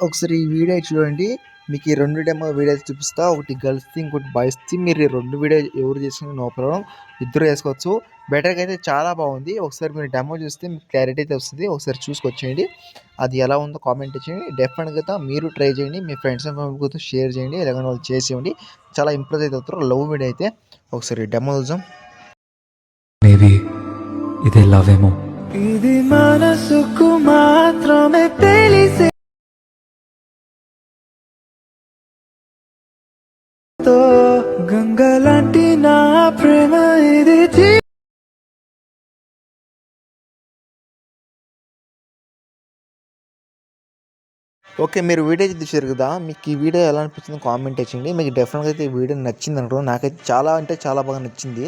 ఒకసారి ఈ వీడియో చూడండి. మీకు ఈ 2 డెమో వీడియోస్ చూపిస్తా. ఒకటి గర్ల్స్‌ది, ఇంకోటి బాయ్స్‌ది. మీరు ఈ 2 వీడియో ఎవరు చేసినా నో ప్రాబ్లమ్. ఇద్దరు చేసుకోవచ్చు. బెటర్‌గా అయితే చాలా బాగుంది. ఒకసారి మీరు డెమో చూస్తే మీకు క్లారిటీ అయితే వస్తుంది. ఒకసారి చూసుకొచ్చేయండి. అది ఎలా ఉందో కామెంట్ చేయండి. డెఫినెట్‌గా మీరు ట్రై చేయండి. మీ ఫ్రెండ్స్ అండ్ ఫ్యామిలీతో షేర్ చేయండి. ఎలాగైనా వాళ్ళు చేసేయండి. చాలా ఇంప్రెస్ అయితే అవుతారు. లవ్ వీడియో అయితే ఒకసారి డెమో చూద్దాం. మేబీ ఇదే లవ్ ఏమో. ఇది మనసుకు మాత్రమే తెలిసే గంగలాంటి నా ప్రేమ ఇది. ఓకే, మీరు వీడియో చూసారు కదా. మీకు ఈ వీడియో ఎలా అనిపించిందో కామెంట్ చేయండి. మీకు డెఫినెట్గా అయితే ఈ వీడియో నచ్చింది అనుకో. నాకైతే చాలా అంటే చాలా బాగా నచ్చింది.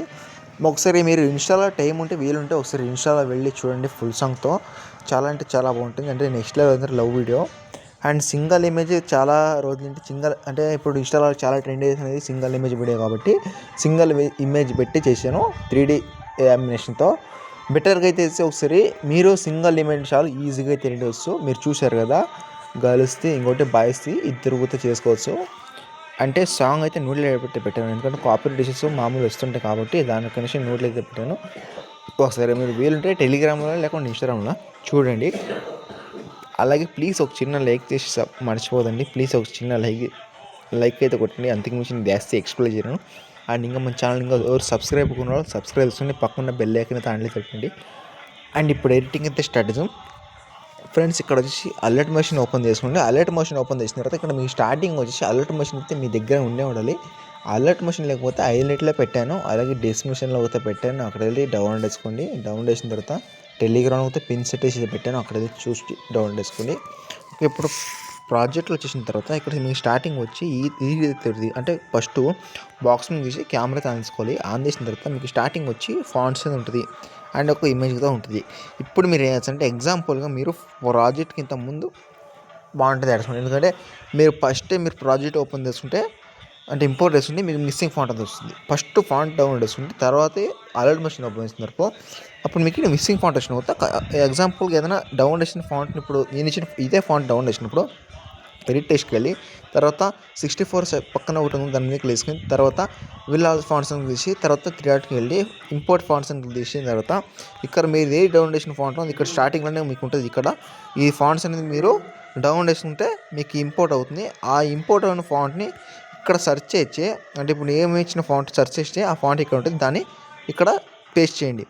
ఒకసారి మీరు ఇన్స్టాలో టైం ఉంటే వీలుంటే ఒకసారి ఇన్స్టాలో వెళ్ళి చూడండి ఫుల్ సాంగ్తో. చాలా అంటే చాలా బాగుంటుంది. అంటే నెక్స్ట్ లెవెల్ అంటే love video and single image. చాలా రోజులు అంటే ఇప్పుడు ఇన్స్టాలో చాలా ట్రెండ్ చేసినది సింగల్ ఇమేజ్ వీడియో కాబట్టి సింగల్ ఇమేజ్ పెట్టి చేశాను 3D యానిమేషన్తో. బెటర్గా అయితే ఒకసారి మీరు సింగల్ ఇమేజ్ చాలా ఈజీగా అయితే రెడీ వచ్చు. మీరు చూశారు కదా, గర్ల్స్ది ఇంకోటి బాయ్స్ది ఇద్దరు కూడా చేసుకోవచ్చు. అంటే సాంగ్ అయితే నోట్లో పెట్టి పెట్టాను, ఎందుకంటే కాపీరైట్ ఇష్యూస్ మామూలు వస్తుంటాయి కాబట్టి దానికనేసి నోట్లో అయితే పెట్టాను. ఒకసారి మీరు వీలుంటే టెలిగ్రామ్లో లేకుంటే ఇన్స్టాగ్రామ్లో చూడండి. అలాగే ప్లీజ్ ఒక చిన్న లైక్ చేసి మర్చిపోదండి. ప్లీజ్ ఒక చిన్న లైక్ అయితే కొట్టండి. అంతకు మించి జాస్తి ఎక్స్ప్లెయిన్ చేయను. అండ్ ఇంకా మన ఛానల్ ఇంకా ఎవరు సబ్స్క్రైబ్ కొన్నారో సబ్స్క్రైబ్ చేసుకుని పక్కన బెల్ ఐకాన్ అయితే ఆన్లో పెట్టండి. అండ్ ఇప్పుడు ఎడిటింగ్ అయితే స్టార్ట్ చేద్దాం ఫ్రెండ్స్. ఇక్కడ వచ్చేసి అలర్ట్ మోషన్ ఓపెన్ చేసుకోండి. అలర్ట్ మోషన్ ఓపెన్ చేసిన తర్వాత ఇక్కడ మీ స్టార్టింగ్ వచ్చేసి అలర్ట్ మోషన్ అయితే మీ దగ్గర ఉండాలి. అలర్ట్ మోషన్ లేకపోతే హైలైట్లో పెట్టాను, అలాగే డిస్క్రిప్షన్లో అయితే పెట్టాను. అక్కడ వెళ్ళి డౌన్లోడ్ చేసుకోండి. డౌన్లోడ్ చేసిన తర్వాత టెలిగ్రామ్ అయితే పిన్ సెట్ చేసి పెట్టాను, అక్కడ వెళ్ళి చూసి డౌన్లోడ్ చేసుకోండి. ఇప్పుడు ప్రాజెక్ట్లో వచ్చేసిన తర్వాత ఇక్కడ మీకు స్టార్టింగ్ వచ్చి ఇది అంటే ఫస్ట్ బాక్స్ మీద తీసి కెమెరా ఆన్ చేసుకోవాలి. ఆన్ చేసిన తర్వాత మీకు స్టార్టింగ్ వచ్చి ఫాంట్స్ అనేది ఉంటుంది అండ్ ఒక ఇమేజ్గా ఉంటుంది. ఇప్పుడు మీరు ఏం చేస్తారంటే ఎగ్జాంపుల్గా మీరు ప్రాజెక్ట్కి ఇంత ముందు బాగుంటుంది యాడ్చుకోండి. ఎందుకంటే మీరు ఫస్ట్ మీరు ప్రాజెక్ట్ ఓపెన్ చేసుకుంటే అంటే ఇంపోర్ట్ చేసుకుంటే మీకు మిస్సింగ్ ఫాంట్ అది వస్తుంది. ఫస్ట్ ఫాంట్ డౌన్లోడ్ చేసుకుంటే తర్వాత అలర్ట్ మోషన్ ఓపెన్ చేస్తున్నారు. అప్పుడు మీకు మిస్సింగ్ ఫాంట్ వచ్చిన తర్వాత ఎగ్జాంపుల్గా ఏదైనా డౌన్లోడ్ చేసిన ఫాంట్ని ఇప్పుడు నేను ఇచ్చిన ఇదే ఫాంట్ డౌన్లోడ్ చేసినప్పుడు ఎడిట్ టెస్ట్కి వెళ్ళి తర్వాత 64 పక్కన ఒకటి ఉంది, దాని మీద క్లిక్ చేసుకుని తర్వాత విల్ ఆల్ ఫాంట్స్ అని తీసి తర్వాత 3 డాట్కి వెళ్ళి ఇంపోర్ట్ ఫాంట్స్ అని తీసిన తర్వాత ఇక్కడ మీరు ఏ డౌన్లోడ్ చేసిన ఫాంట్ ఉంది ఇక్కడ స్టార్టింగ్లోనే మీకు ఉంటుంది. ఇక్కడ ఈ ఫాంట్స్ అనేది మీరు డౌన్లోడ్ చేసుకుంటే మీకు ఇంపోర్ట్ అవుతుంది. ఆ ఇంపోర్ట్ అయిన ఫాంట్ని ఇక్కడ సెర్చ్ చేసి అంటే ఇప్పుడు ఏమి ఇచ్చిన ఫాంట్ సెర్చ్ చేస్తే ఆ ఫాంట్ ఇక్కడ ఉంటుంది, దాన్ని ఇక్కడ పేస్ట్ చేయండి.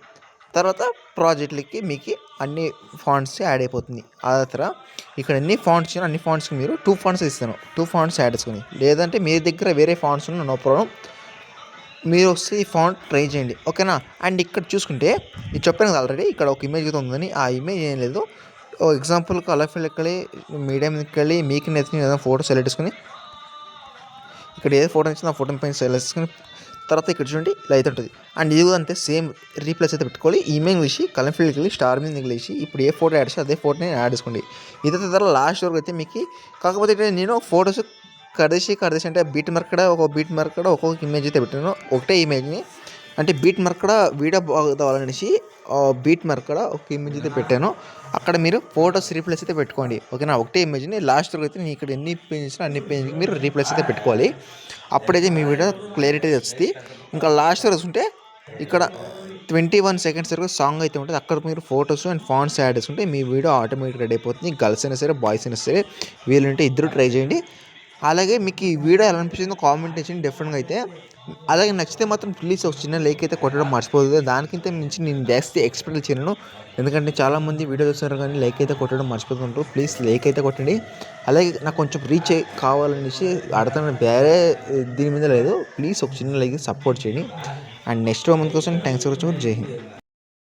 తర్వాత ప్రాజెక్ట్లకి మీకు అన్ని ఫాంట్స్ యాడ్ అయిపోతుంది. ఆ తర్వాత ఇక్కడ అన్ని ఫాంట్స్కి మీరు 2 ఫాంట్స్ ఇస్తాను, 2 ఫాంట్స్ యాడ్ చేసుకుని. లేదంటే మీ దగ్గర వేరే ఫాంట్స్ ఉన్న నో ప్రాబ్లం, మీరు వస్తే ఈ ఫాంట్ ట్రై చేయండి, ఓకేనా. అండ్ ఇక్కడ చూసుకుంటే ఇది చెప్పాను కదా ఆల్రెడీ, ఇక్కడ ఒక ఇమేజ్ అయితే ఉందని. ఆ ఇమేజ్ ఏం లేదు, ఎగ్జాంపుల్ కలర్ఫుల్ ఎక్కాలి మీడియం ఎక్కాలి మీకు నచ్చిన ఏదైనా ఫోటో సెలెక్ట్ చేసుకుని ఇక్కడ ఏ ఫోటో నచ్చిందో ఆ ఫోటో పైన సెలెక్ట్ చేసుకుని తర్వాత ఇక్కడ చూడండి ఇలా అయితే ఉంటుంది. అండ్ ఇది కూడా అంతే సేమ్ రీప్లేస్ అయితే పెట్టుకోవాలి. ఈమెయిల్ వేసి కలర్ ఫీల్డ్కి వెళ్ళి స్టార్ మీద వెళ్ళేసి ఇప్పుడు ఏ ఫోటో యాడ్ చేస్తే అదే ఫోటోని యాడ్ చేసుకోండి. ఇదైతే తర్వాత లాస్ట్ వరకు అయితే మీకు కాకపోతే ఇక్కడ నేను ఫోటోస్ కడేసి అంటే బీట్ మార్క్ కూడా ఒక్కొక్క ఇమేజ్ అయితే పెట్టాను. ఒకటే ఇమేజ్ని అంటే బీట్ మార్క్ కూడా వీడియో బాగుందనేసి బీట్ మార్క్ కూడా ఒక ఇమేజ్ అయితే పెట్టాను. అక్కడ మీరు ఫోటోస్ రీప్లేస్ అయితే పెట్టుకోండి, ఓకేనా. ఒకటే ఇమేజ్ని లాస్ట్ వరకు అయితే నేను ఇక్కడ ఎన్ని పేజెస్ అన్ని పేజెస్కి మీరు రీప్లేస్ అయితే పెట్టుకోవాలి. అప్పుడైతే మీ వీడియో క్లారిటీ వస్తుంది. ఇంకా లాస్ట్ వరకు ఉంటే ఇక్కడ 21 సెకండ్స్ వరకు సాంగ్ అయితే ఉంటుంది. అక్కడ మీరు ఫోటోస్ అండ్ ఫాంట్స్ యాడ్ చేసుకుంటే మీ వీడియో ఆటోమేటిక్ రెడీ అయిపోతుంది. గర్ల్స్ అయినా సరే బాయ్స్ అయినా సరే వీలుంటే ఇద్దరు ట్రై చేయండి. అలాగే మీకు ఈ వీడియో ఎలా అనిపించిందో కామెంట్ చేయండి డెఫినెట్గా అయితే. అలాగే నచ్చితే మాత్రం ప్లీజ్ ఒక చిన్న లైక్ అయితే కొట్టడం మర్చిపోతుంది. దానికంటే మించి నేను జాస్తి ఎక్స్పెక్ట్ చేయను, ఎందుకంటే చాలామంది వీడియో చూస్తున్నారు కానీ లైక్ అయితే కొట్టడం మర్చిపోతుంటారు. ప్లీజ్ లైక్ అయితే కొట్టండి. అలాగే నాకు కొంచెం రీచ్ కావాలనేసి అడుగుతున్న వేరే దీని మీద లేదు. ప్లీజ్ ఒక చిన్న లైక్ సపోర్ట్ చేయండి. అండ్ నెక్స్ట్ మంత్ కోసం థ్యాంక్స్ ఫర్ వాచింగ్. జై హింద్.